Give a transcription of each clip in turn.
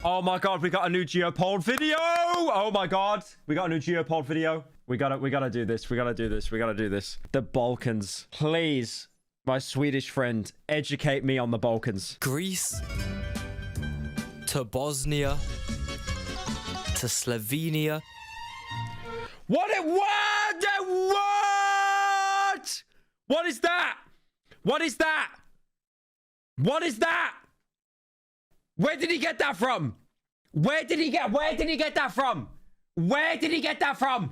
Oh my god, we got a new geopod video. Oh my god, we got a new geopod video. We gotta do this. We gotta do this. We gotta do this. The Balkans. Please, my Swedish friend, educate me on the Balkans. Greece to Bosnia to Slovenia. What? What is that? What is that? What is that? Where did he get that from? Where did he get that from? Where did he get that from?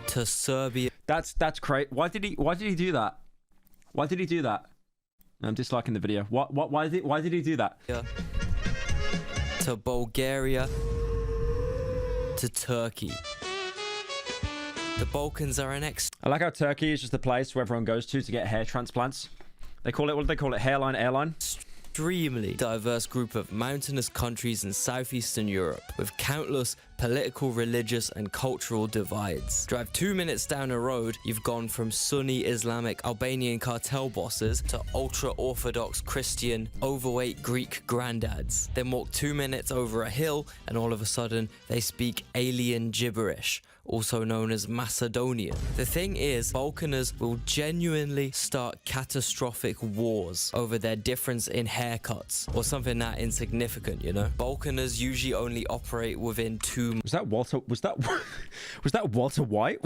To Serbia. That's great. Why did he do that? Why did he do that? I'm disliking the video. Why did he do that? To Bulgaria. To Turkey. The Balkans are an I like how Turkey is just the place where everyone goes to get hair transplants. They call it, what do they call it? Hairline airline? extremely diverse group of mountainous countries in southeastern Europe, with countless political, religious and cultural divides. Drive 2 minutes down a road, you've gone from Sunni Islamic Albanian cartel bosses to ultra-orthodox Christian, overweight Greek granddads. Then walk 2 minutes over a hill and all of a sudden they speak alien gibberish, also known as Macedonian. The thing is, Balkaners will genuinely start catastrophic wars over their difference in haircuts, or something that insignificant, you know? Balkaners usually only operate within two Was that Walter White?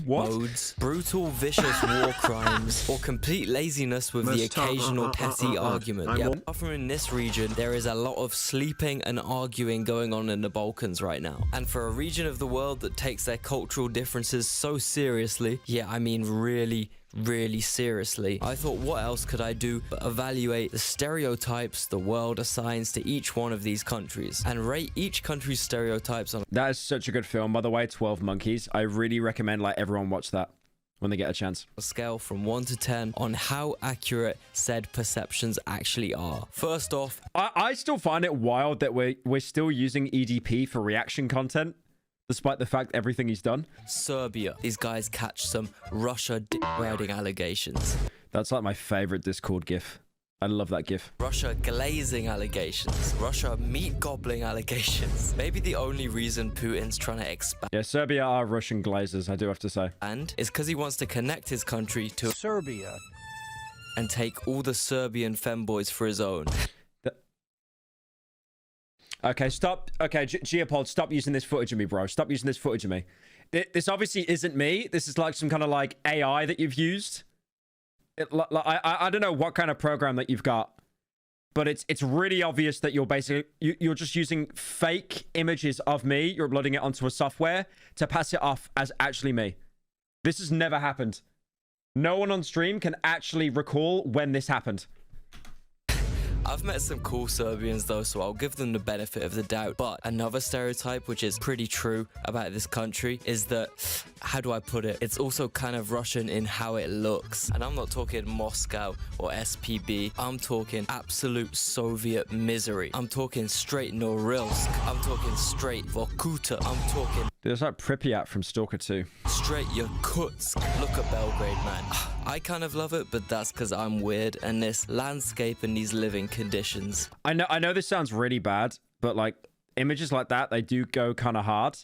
What? modes: brutal, vicious war crimes, or complete laziness with the occasional petty argument. Yeah, apart from in this region, there is a lot of sleeping and arguing going on in the Balkans right now. And for a region of the world that takes their cultural differences so seriously, yeah, I mean really seriously, I thought, what else could I do but evaluate the stereotypes the world assigns to each one of these countries and rate each country's stereotypes on. That is such a good film, by the way. 12 Monkeys. I really recommend everyone watch that when they get a chance. A scale from 1 to 10 on how accurate said perceptions actually are. First off, I still find it wild that we're still using EDP for reaction content, despite the fact everything he's done. Serbia. These guys catch some Russia dick-wearing allegations. That's like my favorite Discord gif. I love that gif. Russia glazing allegations. Russia meat gobbling allegations. Maybe the only reason Putin's trying to expand. Yeah, Serbia are Russian glazers, I do have to say. And is because he wants to connect his country to Serbia and take all the Serbian femboys for his own. Okay, stop. Okay, Geopod, stop using this footage of me, bro. Stop using this footage of me. This obviously isn't me. This is like some kind of like AI that you've used. I don't know what kind of program that you've got, but it's really obvious that you're basically you're just using fake images of me. You're uploading it onto a software to pass it off as actually me. This has never happened. No one on stream can actually recall when this happened. I've met some cool Serbians though, so I'll give them the benefit of the doubt. But another stereotype, which is pretty true about this country, is that, how do I put it? It's also kind of Russian in how it looks. And I'm not talking Moscow or SPB. I'm talking absolute Soviet misery. I'm talking straight Norilsk. I'm talking straight Vorkuta. I'm talking... There's like Pripyat from Stalker 2. Straight Yakutsk. Look at Belgrade, man. I kind of love it, but that's because I'm weird, and this landscape and these living conditions. I know this sounds really bad, but like images like that, they do go kind of hard.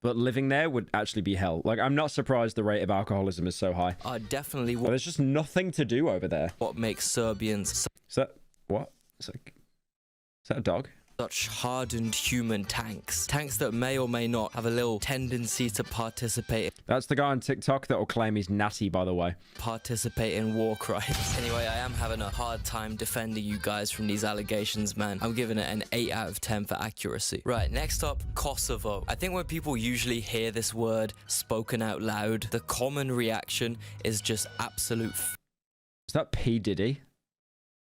But living there would actually be hell. Like, I'm not surprised the rate of alcoholism is so high. Definitely. But there's just nothing to do over there. What makes Serbians... Is that... what? Is that a dog? Such hardened human tanks. Tanks that may or may not have a little tendency to participate. That's the guy on TikTok that will claim he's natty, by the way. Participate in war crimes. Anyway, I am having a hard time defending you guys from these allegations, man. I'm giving it an 8 out of 10 for accuracy. Right, next up, Kosovo. I think when people usually hear this word spoken out loud, the common reaction is just absolute... Is that P. Diddy?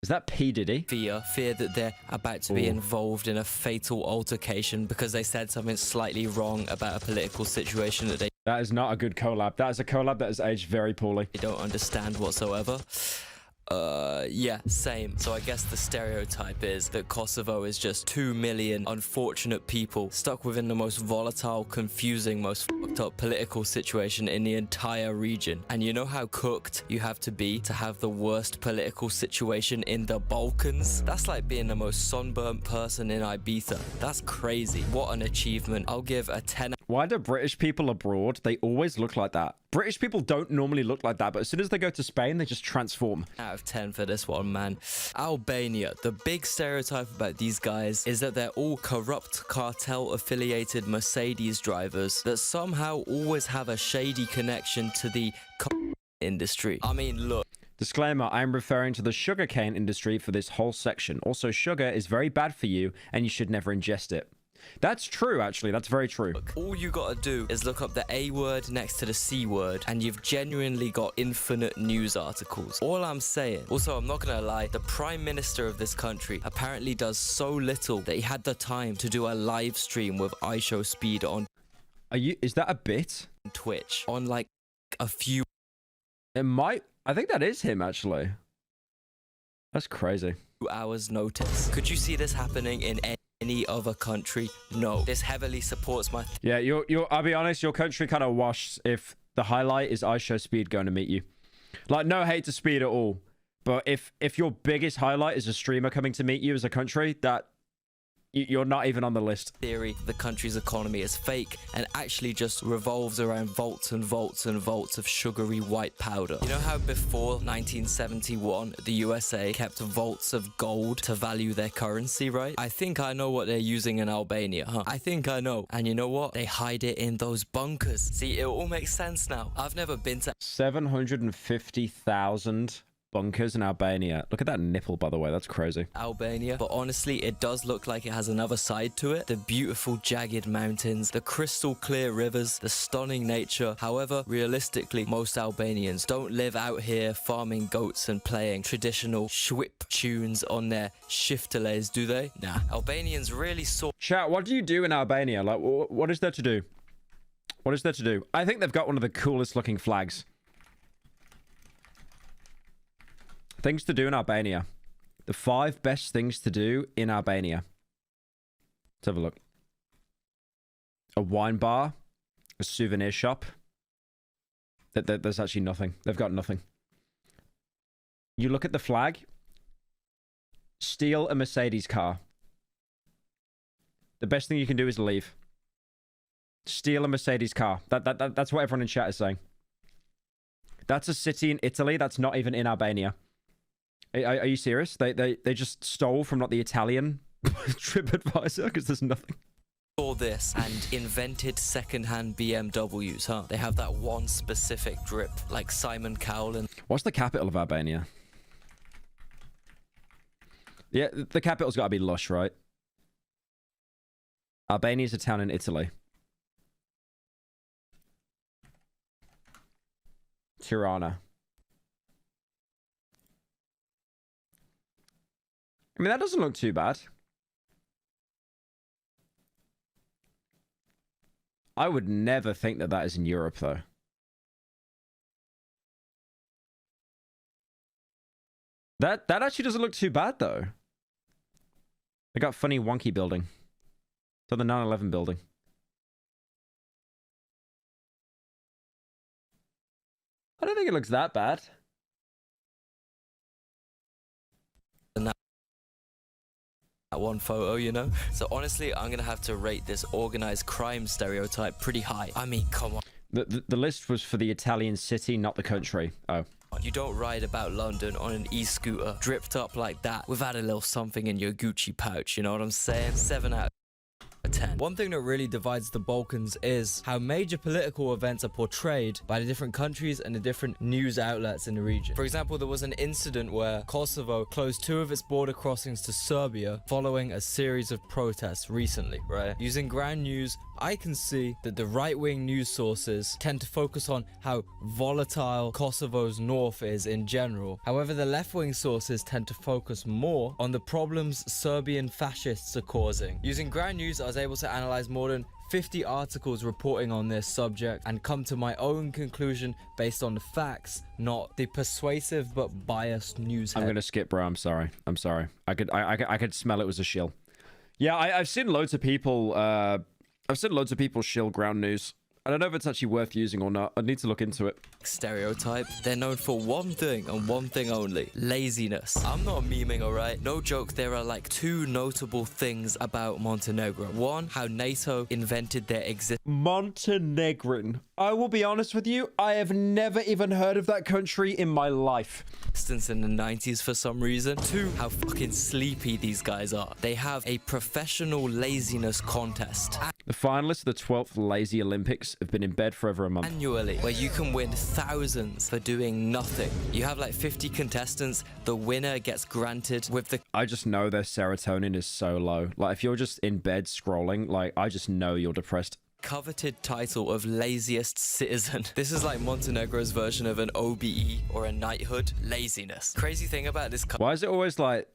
Is that P. Diddy? Fear that they're about to be involved in a fatal altercation because they said something slightly wrong about a political situation that they... That is not a good collab. That is a collab that has aged very poorly. They don't understand whatsoever. Yeah, same. So I guess the stereotype is that Kosovo is just 2 million unfortunate people stuck within the most volatile, confusing, most fucked up political situation in the entire region. And you know how cooked you have to have the worst political situation in the Balkans? That's like being the most sunburnt person in Ibiza. That's crazy. What an achievement. I'll give a 10. Why do British people abroad, they always look like that? British people don't normally look like that, but as soon as they go to Spain, they just transform. Out of 10 for this one, man. Albania. The big stereotype about these guys is that they're all corrupt cartel-affiliated Mercedes drivers that somehow always have a shady connection to the industry. I mean, look. Disclaimer, I am referring to the sugarcane industry for this whole section. Also, sugar is very bad for you, and you should never ingest it. That's true, actually. That's very true. Look, all you gotta do is look up the A word next to the C word, and you've genuinely got infinite news articles. All I'm saying. Also, I'm not gonna lie, the Prime Minister of this country apparently does so little that he had the time to do a live stream with IShowSpeed on Is that a bit? Twitch on like a few I think that is him, actually. That's crazy. hours notice. Could you see this happening in any other country? No. This heavily supports my Yeah, I'll be honest, your country kind of washed if the highlight is IShowSpeed going to meet you. Like, no hate to Speed at all, but if your biggest highlight is a streamer coming to meet you as a country, that you're not even on the list. Theory, the country's economy is fake and actually just revolves around volts and volts and volts of sugary white powder. You know how before 1971, the USA kept volts of gold to value their currency, right? I think I know what they're using in Albania, huh? I think I know. And you know what? They hide it in those bunkers. See, it all makes sense now. I've never been to 750,000 bunkers in Albania. Look at that nipple, by the way. That's crazy. Albania, but honestly, it does look like it has another side to it. The beautiful jagged mountains, the crystal clear rivers, the stunning nature. However, realistically, most Albanians don't live out here farming goats and playing traditional shwip tunes on their shifteles, do they? Nah. Albanians really saw. Chat, what do you do in Albania? Like, what is there to do? What is there to do? I think they've got one of the coolest looking flags. Things to do in Albania. The 5 best things to do in Albania. Let's have a look. A wine bar. A souvenir shop. There's actually nothing. They've got nothing. You look at the flag. Steal a Mercedes car. The best thing you can do is leave. Steal a Mercedes car. That's what everyone in chat is saying. That's a city in Italy. That's not even in Albania. Are you serious? They just stole from not the Italian TripAdvisor because there's nothing. Saw this and invented secondhand BMWs, huh? They have that one specific drip, like Simon Cowell. What's the capital of Albania? Yeah, the capital's got to be Lush, right? Albania's a town in Italy. Tirana. I mean, that doesn't look too bad. I would never think that that is in Europe, though. That actually doesn't look too bad, though. They got funny wonky building. So the 9/11 building. I don't think it looks that bad. That one photo, you know? So honestly, I'm gonna have to rate this organized crime stereotype pretty high. I mean, come on. The list was for the Italian city, not the country. Oh. You don't ride about London on an e-scooter dripped up like that without a little something in your Gucci pouch, you know what I'm saying? 7 out of 10. One thing that really divides the Balkans is how major political events are portrayed by the different countries and the different news outlets in the region. For example, there was an incident where Kosovo closed 2 of its border crossings to Serbia following a series of protests recently, right? Using ground news, I can see that the right-wing news sources tend to focus on how volatile Kosovo's north is in general. However, the left-wing sources tend to focus more on the problems Serbian fascists are causing. Using ground news, I was able to analyze more than 50 articles reporting on this subject and come to my own conclusion based on the facts, not the persuasive but biased news. I'm gonna skip, bro. I'm sorry. I could smell it was a shill. Yeah, I've seen loads of people. I've seen loads of people shill ground news. I don't know if it's actually worth using or not. I need to look into it. Stereotype. They're known for one thing and one thing only: laziness. I'm not memeing, alright? No joke, there are like two notable things about Montenegro. One, how NATO invented their Montenegrin. I will be honest with you, I have never even heard of that country in my life. existence in the 90s for some reason. Two, how fucking sleepy these guys are. They have a professional laziness contest The finalists of the 12th Lazy Olympics have been in bed for over a month. annually, where you can win thousands for doing nothing. You have like 50 contestants. The winner gets granted with the I just know their serotonin is so low. Like, if you're just in bed scrolling, like, I just know you're depressed. coveted title of laziest citizen. This is like Montenegro's version of an OBE or a knighthood. Laziness. Crazy thing about this Why is it always like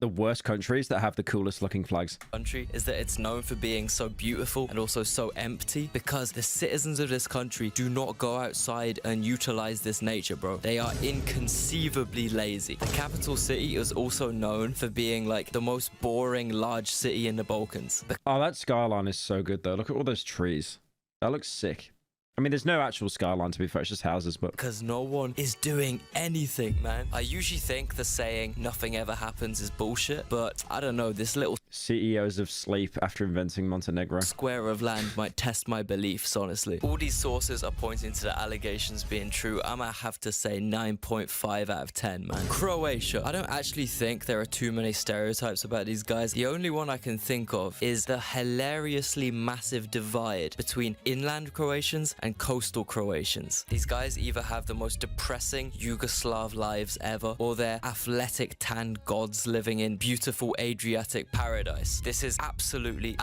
the worst countries that have the coolest looking flags? country is that it's known for being so beautiful and also so empty, because the citizens of this country do not go outside and utilize this nature, bro. They are inconceivably lazy. The capital city is also known for being like the most boring large city in the Balkans. Oh, that skyline is so good though. Look at all those trees. That looks sick. I mean, there's no actual skyline, to be fair. It's just houses, but... Because no one is doing anything, man. I usually think the saying, nothing ever happens, is bullshit. But I don't know, this little CEOs of sleep after inventing Montenegro. square of land might test my beliefs, honestly. All these sources are pointing to the allegations being true. I might have to say 9.5 out of 10, man. Croatia. I don't actually think there are too many stereotypes about these guys. The only one I can think of is the hilariously massive divide between inland Croatians and coastal Croatians. These guys either have the most depressing Yugoslav lives ever, or they're athletic tanned gods living in beautiful Adriatic paradise. This is absolutely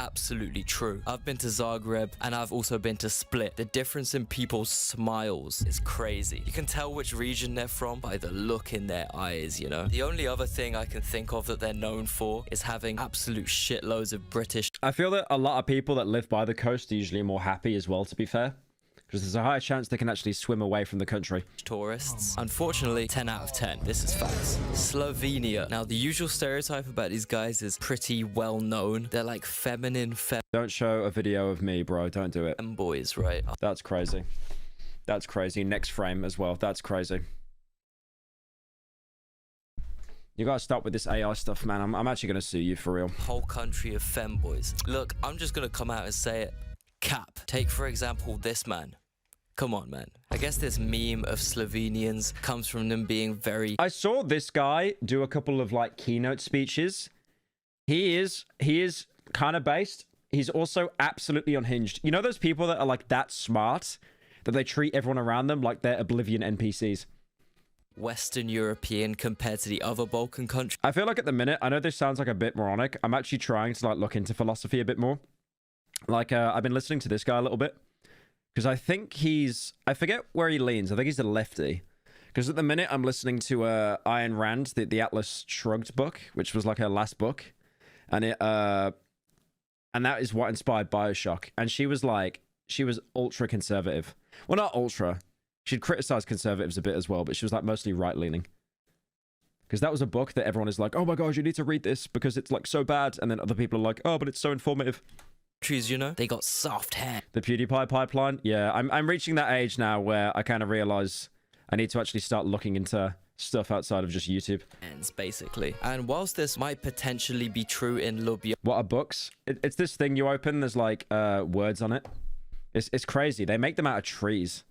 true. I've been to Zagreb and I've also been to Split. The difference in people's smiles is crazy. You can tell which region they're from by the look in their eyes, you know? The only other thing I can think of that they're known for is having absolute shitloads of British I feel that a lot of people that live by the coast are usually more happy as well, to be fair. Because there's a higher chance they can actually swim away from the country. tourists. Unfortunately, 10 out of 10. This is facts. Slovenia. Now, the usual stereotype about these guys is pretty well known. They're like feminine Don't show a video of me, bro. Don't do it. boys, right? That's crazy. That's crazy. Next frame as well. That's crazy. You gotta stop with this AI stuff, man. I'm actually gonna sue you for real. Whole country of femboys. Look, I'm just gonna come out and say it. Cap. Take, for example, this man. Come on, man. I guess this meme of Slovenians comes from them being very... I saw this guy do a couple of like keynote speeches. He is kind of based. He's also absolutely unhinged. You know those people that are like that smart that they treat everyone around them like they're oblivion NPCs? Western European compared to the other Balkan countries. I feel like at the minute, I know this sounds like a bit moronic. I'm actually trying to like look into philosophy a bit more. Like, I've been listening to this guy a little bit. Because I think I forget where he leans. I think he's a lefty. Because at the minute, I'm listening to Ayn Rand, the Atlas Shrugged book, which was like her last book. And that is what inspired BioShock. And she was ultra conservative. Well, not ultra. She'd criticized conservatives a bit as well, but she was like mostly right-leaning. Because that was a book that everyone is like, oh my gosh, you need to read this because it's like so bad. And then other people are like, oh, but it's so informative. You know, they got soft hair. The PewDiePie pipeline? Yeah, I'm reaching that age now where I kind of realize I need to actually start looking into stuff outside of just YouTube. Basically. And whilst this might potentially be true in Ljubljana, What are books? It's this thing you open, there's like words on it. It's crazy. They make them out of trees.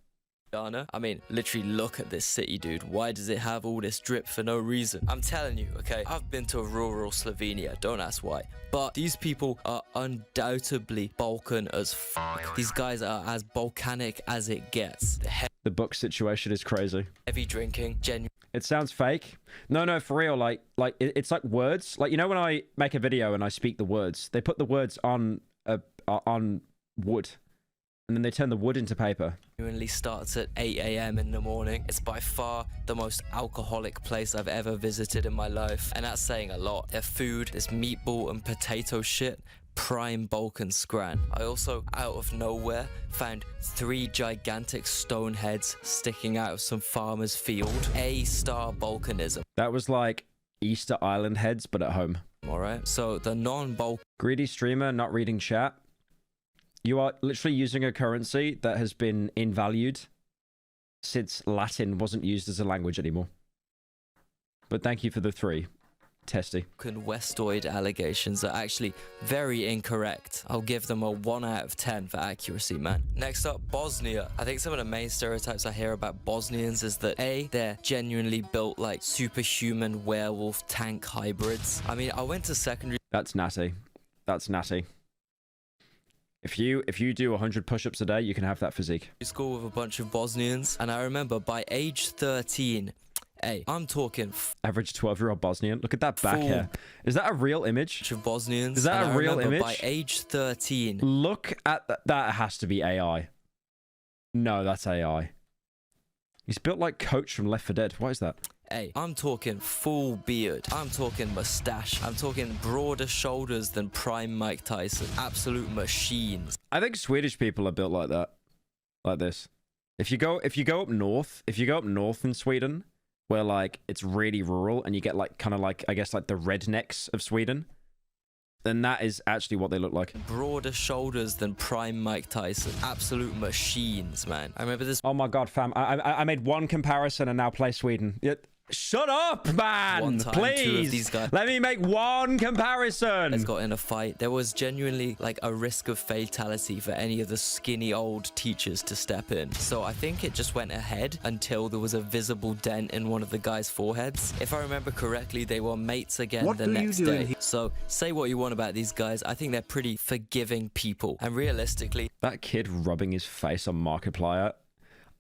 I mean, literally look at this city, dude. Why does it have all this drip for no reason? I'm telling you, okay? I've been to rural Slovenia. Don't ask why. But these people are undoubtedly Balkan as fuck. These guys are as volcanic as it gets. The book situation is crazy. Heavy drinking, genuine. It sounds fake. No, for real. Like it's like words. Like, you know when I make a video and I speak the words, they put the words on wood. And then they turn the wood into paper. Genuinely starts at 8 a.m. in the morning. It's by far the most alcoholic place I've ever visited in my life, and that's saying a lot. Their food, this meatball and potato shit, prime Balkan scran. I also, out of nowhere, found 3 gigantic stone heads sticking out of some farmer's field. A-star Balkanism. That was like Easter Island heads, but at home. Alright, so the non-Balkan... Greedy streamer not reading chat. You are literally using a currency that has been invalued since Latin wasn't used as a language anymore. But thank you for the 3. Testy. Westoid allegations are actually very incorrect. I'll give them a 1 out of 10 for accuracy, man. Next up, Bosnia. I think some of the main stereotypes I hear about Bosnians is that A, they're genuinely built like superhuman werewolf tank hybrids. I mean, I went to secondary... That's natty. That's natty. If you do 100 push-ups a day, you can have that physique. School with a bunch of Bosnians, and I remember by age 13, hey, I'm talking average 12-year-old Bosnian. Look at that back hair. Is that a real image? Of Bosnians. Is that a real image? By age 13. Look at that. That has to be AI. No, that's AI. He's built like Coach from Left 4 Dead. What is that? Hey, I'm talking full beard. I'm talking mustache. I'm talking broader shoulders than prime Mike Tyson. Absolute machines. I think Swedish people are built like that. Like this. If you go up north in Sweden, where like it's really rural and you get like kind of like, I guess like the rednecks of Sweden, then that is actually what they look like. Broader shoulders than prime Mike Tyson. Absolute machines, man. I remember this. Oh my god, fam. I made one comparison and now play Sweden. Shut up, man! One time, please! 2 of these guys... Let me make one comparison! Has got in a fight. There was genuinely like a risk of fatality for any of the skinny old teachers to step in. So I think it just went ahead until there was a visible dent in one of the guys' foreheads. If I remember correctly, they were mates again the next day. So say what you want about these guys. I think they're pretty forgiving people. And realistically... That kid rubbing his face on Markiplier...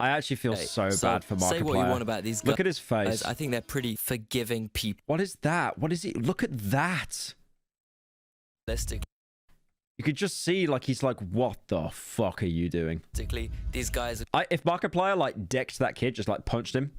I actually feel so bad for Markiplier. Say what you want about these guys. Look at his face. I think they're pretty forgiving people. What is that? What is he? Look at that. Realistically. You could just see, like, he's like, what the fuck are you doing? These guys... If Markiplier, like, decked that kid, just, like, punched him,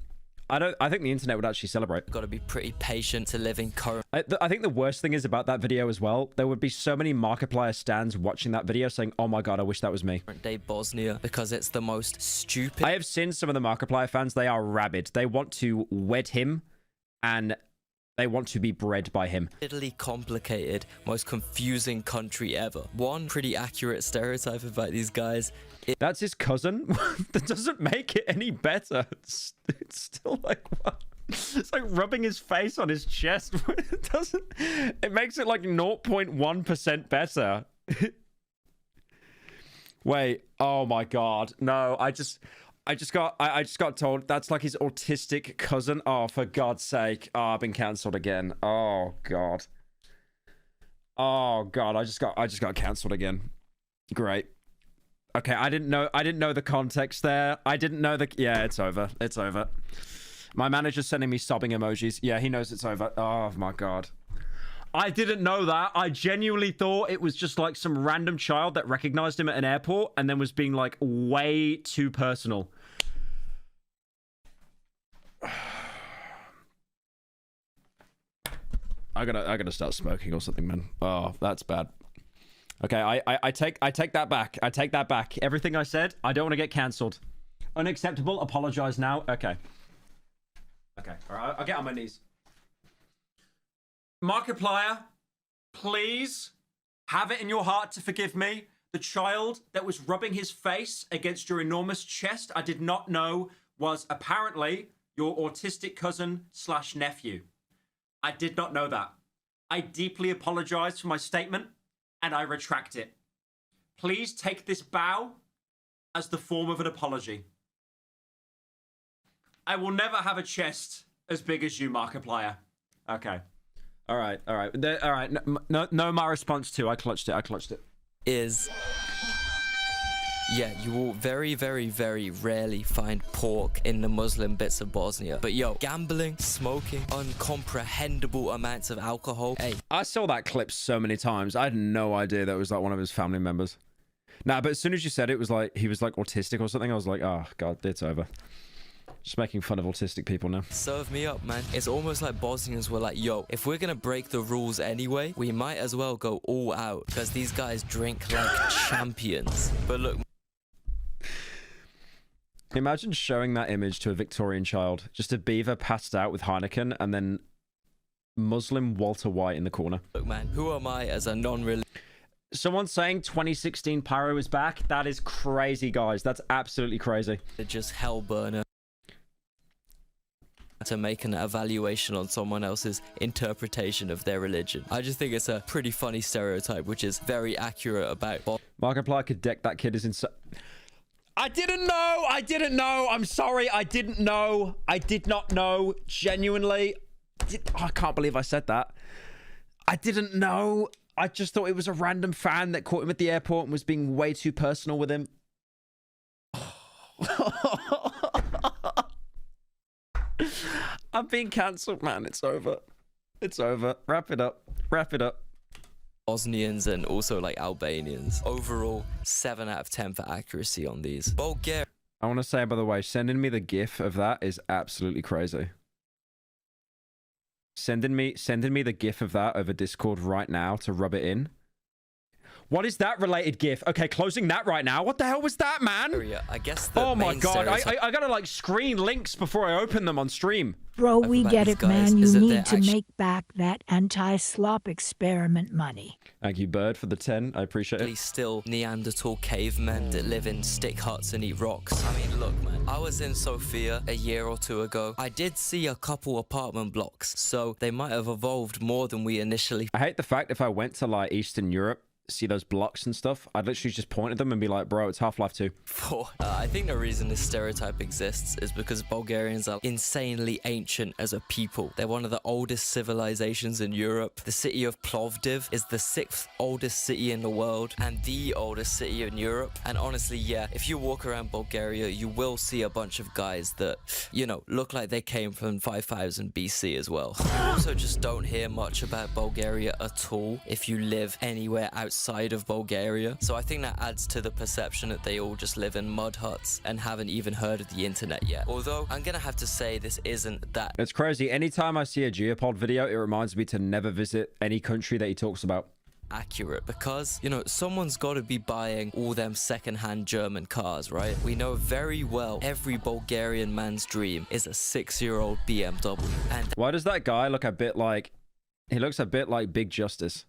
I think the internet would actually celebrate. Got to be pretty patient to live in current... I think the worst thing is about that video as well, there would be so many Markiplier stans watching that video saying, oh my god, I wish that was me. Current day Bosnia, because it's the most stupid... I have seen some of the Markiplier fans, they are rabid. They want to wed him, and they want to be bred by him. Italy complicated, most confusing country ever. One pretty accurate stereotype about these guys... That's his cousin? That doesn't make it any better. It's still like, what? It's like rubbing his face on his chest. It makes it like 0.1% better. Wait, oh my god. No, I just got told that's like his autistic cousin. Oh, for God's sake. Oh, I've been cancelled again. Oh god. Oh god, I just got cancelled again. Great. Okay, I didn't know the context there. I didn't know the... Yeah, it's over. It's over. My manager's sending me sobbing emojis. Yeah, he knows it's over. Oh, my God. I didn't know that. I genuinely thought it was just like some random child that recognized him at an airport and then was being like way too personal. I gotta start smoking or something, man. Oh, that's bad. Okay, I take that back. I take that back. Everything I said, I don't want to get cancelled. Unacceptable. Apologize now. Okay. Okay. All right. I'll get on my knees. Markiplier, please have it in your heart to forgive me. The child that was rubbing his face against your enormous chest, I did not know was apparently your autistic cousin / nephew. I did not know that. I deeply apologize for my statement. And I retract it. Please take this bow as the form of an apology. I will never have a chest as big as you, Markiplier. Okay. All right. All right. All right. No, my response to. I clutched it. Is... Yeah, you will very, very, very rarely find pork in the Muslim bits of Bosnia. But yo, gambling, smoking, incomprehensible amounts of alcohol. Hey. I saw that clip so many times. I had no idea that was like one of his family members. Nah, but as soon as you said it was like he was like autistic or something, I was like, oh god, it's over. Just making fun of autistic people now. Serve me up, man. It's almost like Bosnians were like, yo, if we're gonna break the rules anyway, we might as well go all out, because these guys drink like champions. But look, imagine showing that image to a Victorian child. Just a beaver passed out with Heineken and then Muslim Walter White in the corner. look, man, who am I as a non-religious Someone saying 2016 Pyro is back? That is crazy, guys. That's absolutely crazy. hell burner to make an evaluation on someone else's interpretation of their religion? I just think it's a pretty funny stereotype, which is very accurate about Markiplier could deck that kid is insane. I didn't know. I'm sorry. I didn't know. I did not know. Genuinely. I can't believe I said that. I didn't know. I just thought it was a random fan that caught him at the airport and was being way too personal with him. I'm being cancelled, man. It's over. It's over. Wrap it up. Wrap it up. Bosnians and also like Albanians. Overall, 7 out of 10 for accuracy on these. Bulgaria. I want to say, by the way, sending me the GIF of that is absolutely crazy. Sending me the GIF of that over Discord right now to rub it in. What is that related GIF? Okay, closing that right now. What the hell was that, man? I guess the Oh my main god, stereotype I gotta like screen links before I open them on stream. Bro, we about get these it, guys man. You is that need they're to actu- make back that anti-slop experiment money. Thank you, Bird, for the 10. I appreciate it. still Neanderthal cavemen that live in stick huts and eat rocks. I mean, look, man, I was in Sofia a year or two ago. I did see a couple apartment blocks, so they might have evolved more than we initially I hate the fact if I went to like Eastern Europe, see those blocks and stuff, I'd literally just point at them and be like, bro, it's Half-Life 2. thought. I think the reason this stereotype exists is because Bulgarians are insanely ancient as a people. They're one of the oldest civilizations in Europe. The city of Plovdiv is the 6th oldest city in the world and the oldest city in Europe. And honestly, yeah, if you walk around Bulgaria, you will see a bunch of guys that, you know, look like they came from 5000 BC as well. You also just don't hear much about Bulgaria at all if you live anywhere outside of Bulgaria. So I think that adds to the perception that they all just live in mud huts and haven't even heard of the internet yet. Although I'm gonna have to say this isn't that It's crazy. Anytime I see a Geopod video, it reminds me to never visit any country that he talks about. accurate, because, you know, someone's got to be buying all them second-hand German cars, right? We know very well every Bulgarian man's dream is a 6-year-old BMW. And Why does that guy look a bit like... He looks a bit like Big Justice.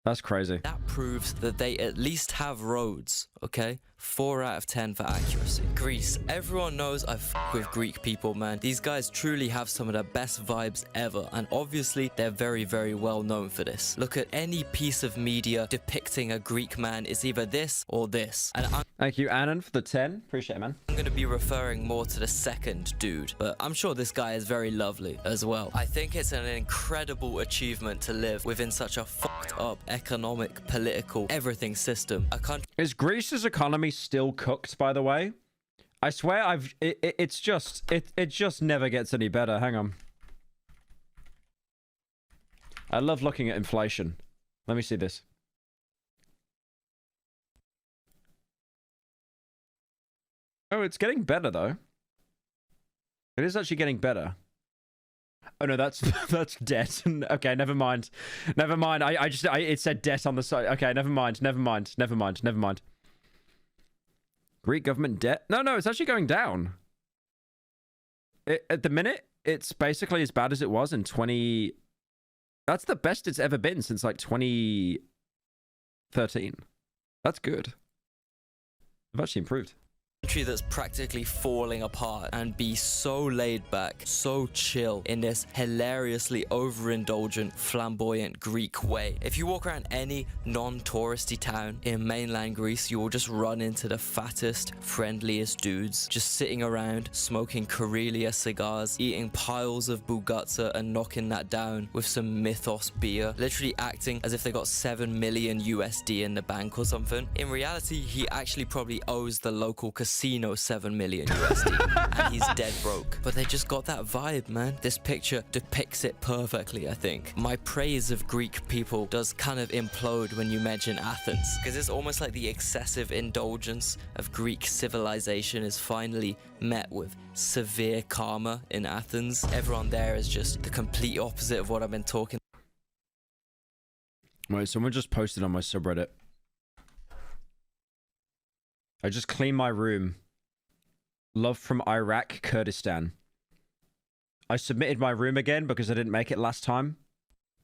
That's crazy. that proves that they at least have roads, okay? 4 out of 10 for accuracy. Greece. Everyone knows I f with Greek people, man. These guys truly have some of the best vibes ever, and obviously they're very, very well known for this. Look at any piece of media depicting a Greek man is either this or this. And Thank you, Annan, for the 10. Appreciate it, man. I'm going to be referring more to the second dude, but I'm sure this guy is very lovely as well. I think it's an incredible achievement to live within such a fucked up economic, political, everything system. A country Is Greece's economy still cooked, by the way? I swear it just never gets any better. Hang on. I love looking at inflation. Let me see this. Oh, it's getting better though. It is actually getting better. Oh no, that's that's debt. Okay, never mind. Never mind. It said debt on the side. Okay, never mind. Never mind. Never mind. Never mind. Greek government debt? No, it's actually going down. At the minute, it's basically as bad as it was in 20... That's the best it's ever been since like 2013. That's good. I've actually improved. country that's practically falling apart and be so laid back, so chill in this hilariously overindulgent, flamboyant Greek way. If you walk around any non-touristy town in mainland Greece, you will just run into the fattest, friendliest dudes just sitting around, smoking Karelia cigars, eating piles of bugatsa and knocking that down with some Mythos beer, literally acting as if they got 7 million USD in the bank or something. In reality, he actually probably owes the local casino casino 7 million USD, and he's dead broke. But they just got that vibe, man. This picture depicts it perfectly, I think. My praise of Greek people does kind of implode when you mention Athens, because it's almost like the excessive indulgence of Greek civilization is finally met with severe karma in Athens. Everyone there is just the complete opposite of what I've been talking. Wait, someone just posted on my subreddit. I just cleaned my room. Love from Iraq, Kurdistan. I submitted my room again because I didn't make it last time.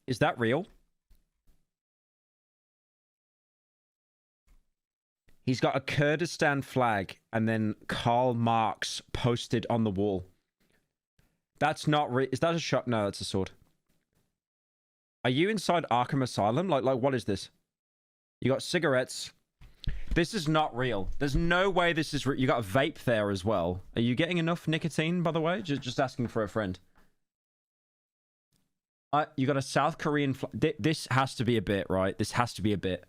Is that real? He's got a Kurdistan flag and then Karl Marx posted on the wall. That's not real. Is that a shot? No, that's a sword. Are you inside Arkham Asylum? Like what is this? You got cigarettes. This is not real. There's no way this is real. You got a vape there as well. Are you getting enough nicotine, by the way? Just asking for a friend. You got a South Korean flag. This has to be a bit, right? This has to be a bit.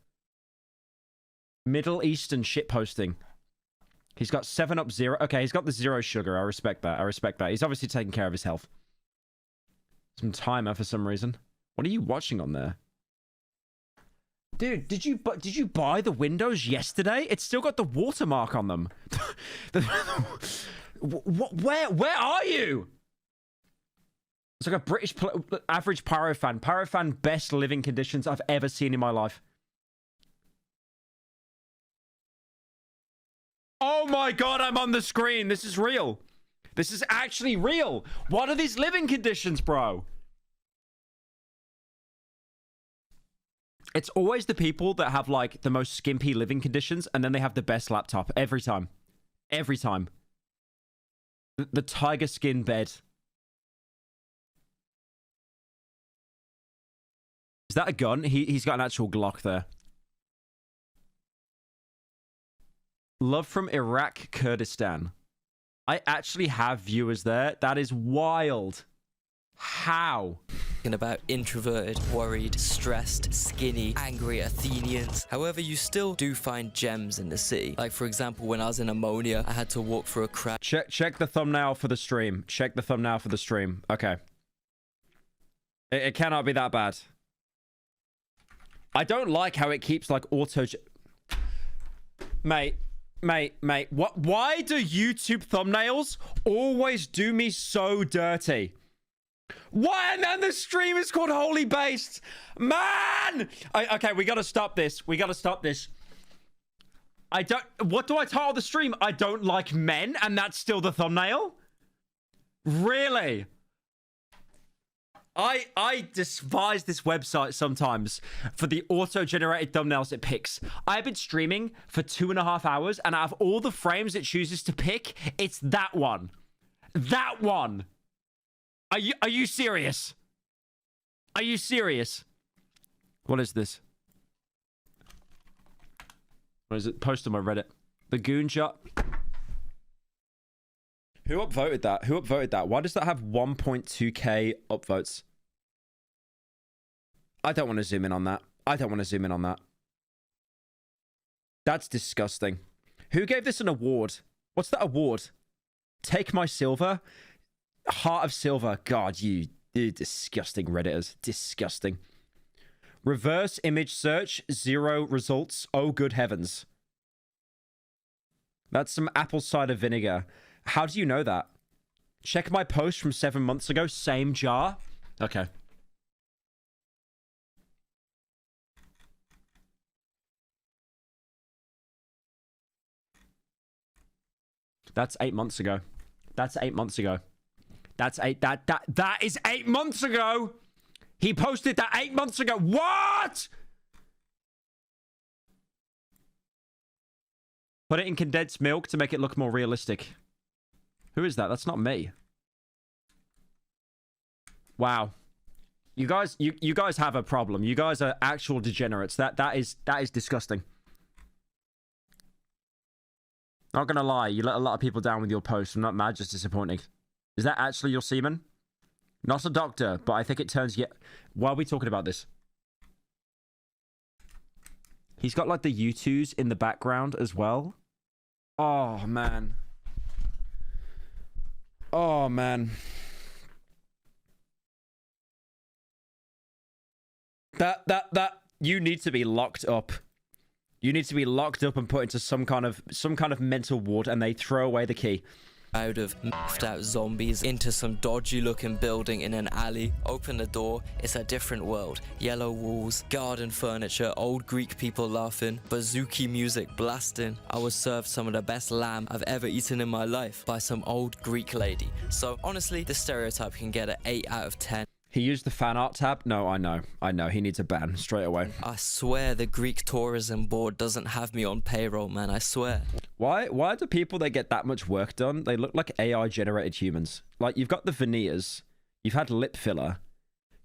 Middle Eastern shitposting. He's got 7-Up Zero. Okay, he's got the zero sugar. I respect that. I respect that. He's obviously taking care of his health. Some timer for some reason. What are you watching on there? Dude, did you buy the windows yesterday? It's still got the watermark on them. Where are you? It's like a British average Pyro fan. Pyro fan, best living conditions I've ever seen in my life. Oh my god, I'm on the screen. This is real. This is actually real. What are these living conditions, bro? It's always the people that have, like, the most skimpy living conditions, and then they have the best laptop. Every time. Every time. The tiger skin bed. Is that a gun? He's got an actual Glock there. Love from Iraq, Kurdistan. I actually have viewers there. That is wild. How? About introverted, worried, stressed, skinny, angry Athenians. However, you still do find gems in the city. Like, for example, when I was in Ammonia, I had to walk through a crowd. Check the thumbnail for the stream. Check the thumbnail for the stream. Okay. It cannot be that bad. I don't like how it keeps, like, auto... Mate. What? Why do YouTube thumbnails always do me so dirty? Why? And then the stream is called Holy Based. Man! Okay, we gotta stop this. We gotta stop this. What do I title the stream? I don't like men, and that's still the thumbnail? Really? I despise this website sometimes for the auto-generated thumbnails it picks. I've been streaming for 2.5 hours, and out of all the frames it chooses to pick, it's that one. That one. Are you serious? Are you serious? What is this? What is it? Post on my Reddit. The Goon Shot. Who upvoted that? Who upvoted that? Why does that have 1.2k upvotes? I don't want to zoom in on that. I don't want to zoom in on that. That's disgusting. Who gave this an award? What's that award? Take my silver? Heart of Silver. God, you disgusting Redditors. Disgusting. Reverse image search. 0 results. Oh, good heavens. That's some apple cider vinegar. How do you know that? Check my post from 7 months ago. Same jar. Okay. That's 8 months ago. That's 8 months ago. That is 8 months ago. He posted that 8 months ago. What? Put it in condensed milk to make it look more realistic. Who is that? That's not me. Wow. You guys have a problem. You guys are actual degenerates. That is disgusting. Not gonna lie, you let a lot of people down with your post. I'm not mad, just disappointing. Is that actually your semen? Not a doctor, but I think it turns yet. Why are we talking about this? He's got like the U2s in the background as well. Oh, man. Oh, man. That you need to be locked up. You need to be locked up and put into some kind of mental ward, and they throw away the key. Out of methed out zombies into some dodgy looking building in an alley. Open the door, it's a different world. Yellow walls, garden furniture, old Greek people laughing, bouzouki music blasting. I was served some of the best lamb I've ever eaten in my life by some old Greek lady. So honestly, the Stereotype can get an 8 out of 10. He used the fan art tab? No, I know. He needs a ban straight away. I swear the Greek tourism board doesn't have me on payroll, man. I swear. Why do people that get that much work done, they look like AI generated humans? Like, you've got the veneers, you've had lip filler,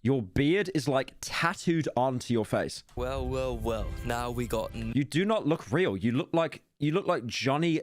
your beard is like tattooed onto your face. Well. Now we got... You do not look real. You look like Johnny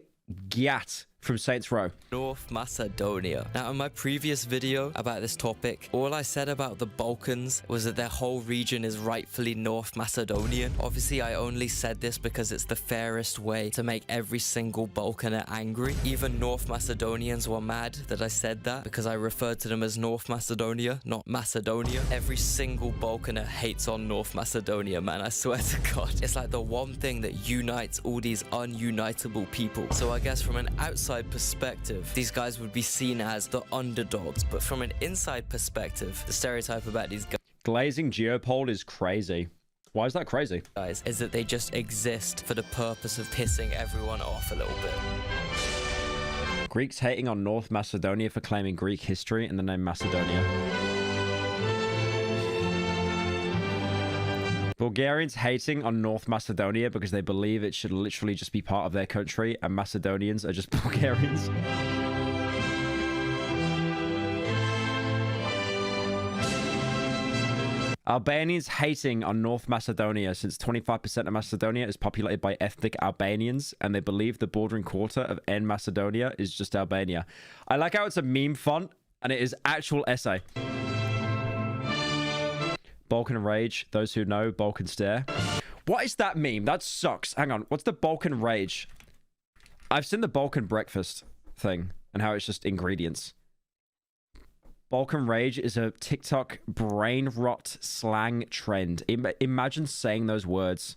Gat from Saints Row. North Macedonia. Now, in my previous video about this topic, all I said about the Balkans was that their whole region is rightfully North Macedonian. Obviously, I only said this because it's the fairest way to make every single Balkaner angry. Even North Macedonians were mad that I said that because I referred to them as North Macedonia, not Macedonia. Every single Balkaner hates on North Macedonia, man. I swear to God. It's like the one thing that unites all these ununitable people. So I guess from an outside perspective, these guys would be seen as the underdogs, but from an inside perspective, the stereotype about these glazing geopole is crazy. Why is that crazy? Guys is that they just exist for the purpose of pissing everyone off a little bit. Greeks hating on North Macedonia for claiming Greek history in the name Macedonia. Bulgarians hating on North Macedonia because they believe it should literally just be part of their country, and Macedonians are just Bulgarians. Albanians hating on North Macedonia since 25% of Macedonia is populated by ethnic Albanians, and they believe the bordering quarter of N Macedonia is just Albania. I like how it's a meme font and it is actual essay. Balkan Rage, those who know, Balkan Stare. What is that meme? That sucks. Hang on. What's the Balkan Rage? I've seen the Balkan Breakfast thing and how it's just ingredients. Balkan Rage is a TikTok brain rot slang trend. Imagine saying those words.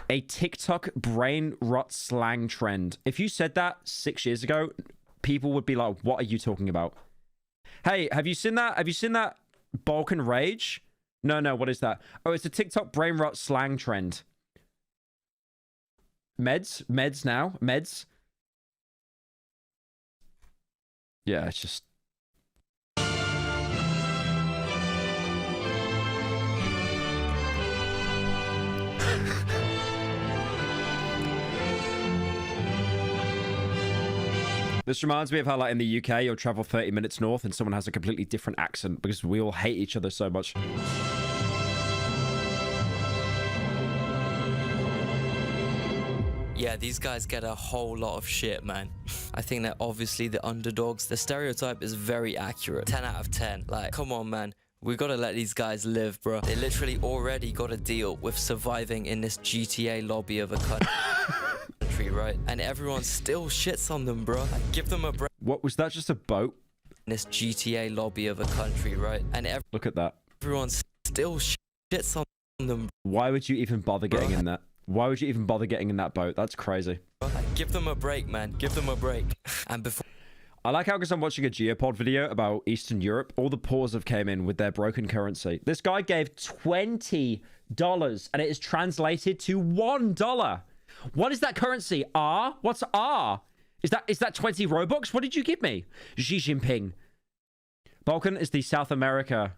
A TikTok brain rot slang trend. If you said that 6 years ago, people would be like, what are you talking about? Hey, have you seen that? Have you seen that Balkan Rage? No, what is that? Oh, it's a TikTok brain rot slang trend. Meds now. Meds. Yeah, it's just... This reminds me of how, like, in the UK, you'll travel 30 minutes north and someone has a completely different accent because we all hate each other so much. Yeah, these guys get a whole lot of shit, man. I think they're obviously the underdogs. The stereotype is very accurate. 10 out of 10. Like, come on, man. We gotta let these guys live, bro. They literally already gotta deal with surviving in this GTA lobby of a country, right? And everyone still shits on them, bro. Like, give them a break. What was that? Just a boat? In this GTA lobby of a country, right? And look at that. Everyone still shits on them. Why would you even bother getting in that? Why would you even bother getting in that boat? That's crazy. Like, give them a break, man. Give them a break. And before... I like how, because I'm watching a Geopod video about Eastern Europe, all the poors have came in with their broken currency. This guy gave $20 and it is translated to $1. What is that currency? R? What's R? Is that 20 Robux? What did you give me? Xi Jinping. Balkan is the South America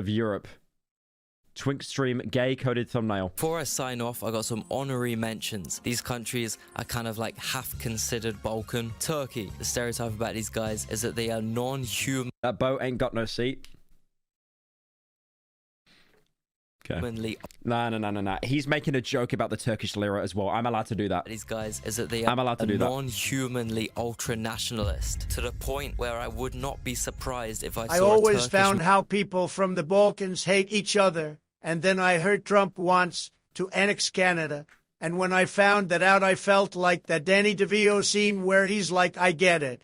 of Europe. Twinkstream gay coded thumbnail. Before I sign off, I got some honorary mentions. These countries are kind of like half considered Balkan. Turkey. The stereotype about these guys is that they are non-human. That boat ain't got no seat. Okay. No. He's making a joke about the Turkish lira as well. I'm allowed to do that. These guys is that they are non-humanly ultra-nationalist to the point where I would not be surprised if I always found how people from the Balkans hate each other. And then I heard Trump wants to annex Canada. And when I found that out, I felt like that Danny DeVito scene where he's like, I get it.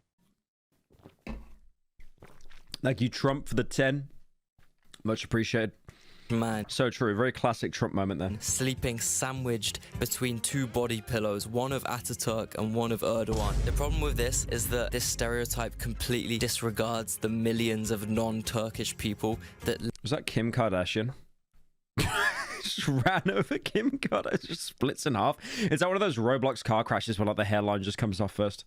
Thank you, Trump, for the 10. Much appreciated. Man. So true. Very classic Trump moment there. Sleeping sandwiched between two body pillows, one of Ataturk and one of Erdogan. The problem with this is that this stereotype completely disregards the millions of non-Turkish people that... Was that Kim Kardashian? Just ran over Kim Kardashian, just splits in half. Is that one of those Roblox car crashes where like the hairline just comes off first?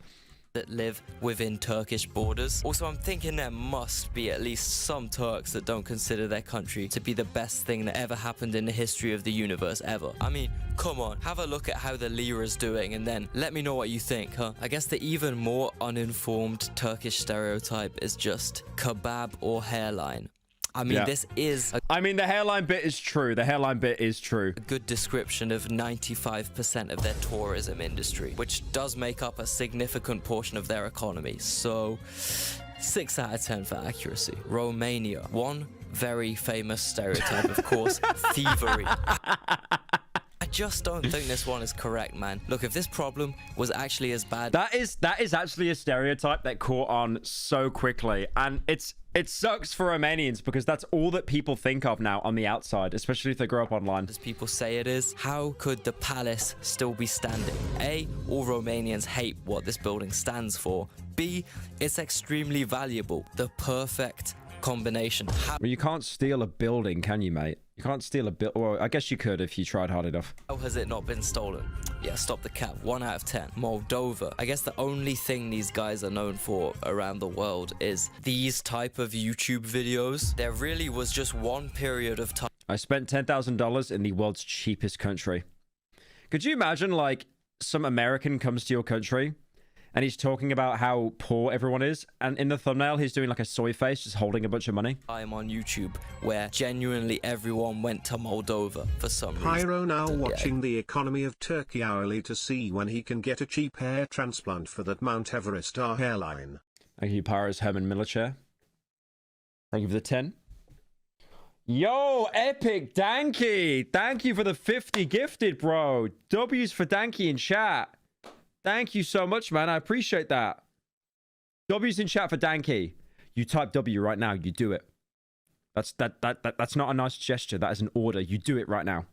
That live within Turkish borders. Also, I'm thinking there must be at least some Turks that don't consider their country to be the best thing that ever happened in the history of the universe ever. I mean, come on, have a look at how the lira's doing and then let me know what you think, huh? I guess the even more uninformed Turkish stereotype is just kebab or hairline. I mean, this is... I mean, the hairline bit is true. The hairline bit is true. A good description of 95% of their tourism industry, which does make up a significant portion of their economy. So, 6 out of 10 for accuracy. Romania. One very famous stereotype, of course, thievery. I just don't think this one is correct, man. Look, if this problem was actually as bad... That is actually a stereotype that caught on so quickly. And it sucks for Romanians because that's all that people think of now on the outside, especially if they grow up online. As people say it is, how could the palace still be standing? A, all Romanians hate what this building stands for. B, it's extremely valuable. The perfect combination. Well, you can't steal a building, can you, mate? You can't steal a building. Well, I guess you could if you tried hard enough. How has it not been stolen? Yeah, stop the cap. 1 out of 10. Moldova. I guess the only thing these guys are known for around the world is these type of YouTube videos. There really was just one period of time. I spent $10,000 in the world's cheapest country. Could you imagine, like, some American comes to your country and he's talking about how poor everyone is, and in the thumbnail he's doing like a soy face just holding a bunch of money? I'm on YouTube where genuinely everyone went to Moldova for some reason. Pyro now watching the economy of Turkey hourly to see when he can get a cheap hair transplant for that Mount Everest hairline. Thank you, Pyro's Herman Military. Thank you for the 10. Yo, Epic Danky! Thank you for the 50 gifted, bro. W's for Danky in chat. Thank you so much, man. I appreciate that. W's in chat for Danky. You type W right now. You do it. That's not a nice gesture. That is an order. You do it right now.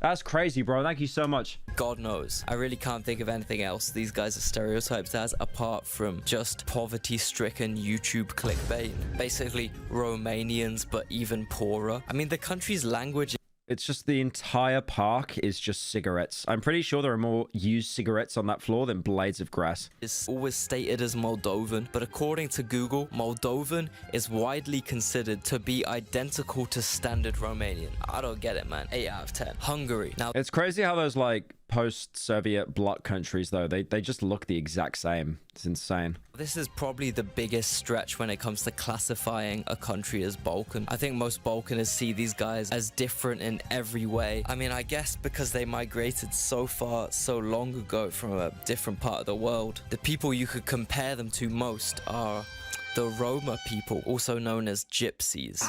That's crazy, bro. Thank you so much. God knows. I really can't think of anything else these guys are stereotyped as apart from just poverty-stricken YouTube clickbait. Basically, Romanians, but even poorer. I mean, the country's language... It's just the entire park is just cigarettes. I'm pretty sure there are more used cigarettes on that floor than blades of grass. It's always stated as Moldovan, but according to Google, Moldovan is widely considered to be identical to standard Romanian. I don't get it, man. 8 out of 10. Hungary. Now, it's crazy how those like post-Soviet bloc countries though, they just look the exact same. It's insane. This is probably the biggest stretch when it comes to classifying a country as Balkan. I think most Balkanists see these guys as different in every way. I mean, I guess because they migrated so far, so long ago from a different part of the world, the people you could compare them to most are the Roma people, also known as gypsies.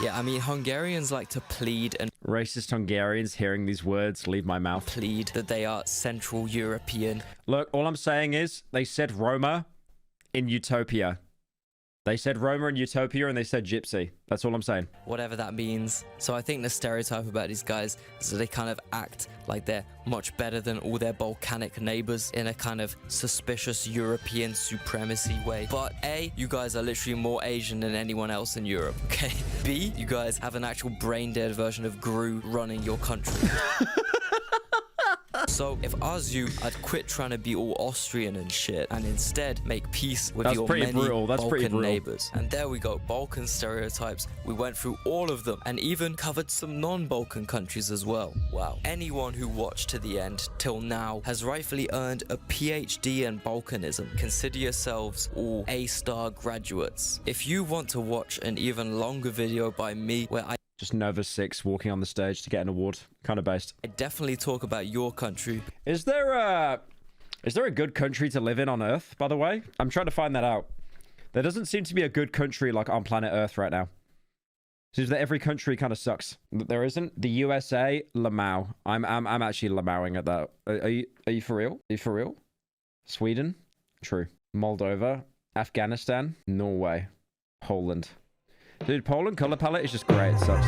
Yeah, I mean, Hungarians like to plead and... Racist Hungarians hearing these words leave my mouth. Plead that they are Central European. Look, all I'm saying is they said Roma in Utopia. They said Roma in Utopia and they said gypsy. That's all I'm saying. Whatever that means. So I think the stereotype about these guys is that they kind of act like they're much better than all their Balkanic neighbors in a kind of suspicious European supremacy way. But A, you guys are literally more Asian than anyone else in Europe, okay? B, you guys have an actual brain-dead version of Gru running your country. So, if I was you, I'd quit trying to be all Austrian and shit, and instead make peace with your many Balkan neighbors. And there we go, Balkan stereotypes. We went through all of them, and even covered some non-Balkan countries as well. Wow. Anyone who watched to the end till now has rightfully earned a PhD in Balkanism. Consider yourselves all A-star graduates. If you want to watch an even longer video by me where I just Nova 6 walking on the stage to get an award, kind of based. I definitely talk about your country. Is there a good country to live in on Earth, by the way? I'm trying to find that out. There doesn't seem to be a good country like on planet Earth right now. Seems that every country kind of sucks. There isn't. The USA, Lamau. I'm actually Lamauing at that. Are you for real? Are you for real? Sweden? True. Moldova, Afghanistan, Norway, Poland. Dude, Poland color palette is just great. It sucks.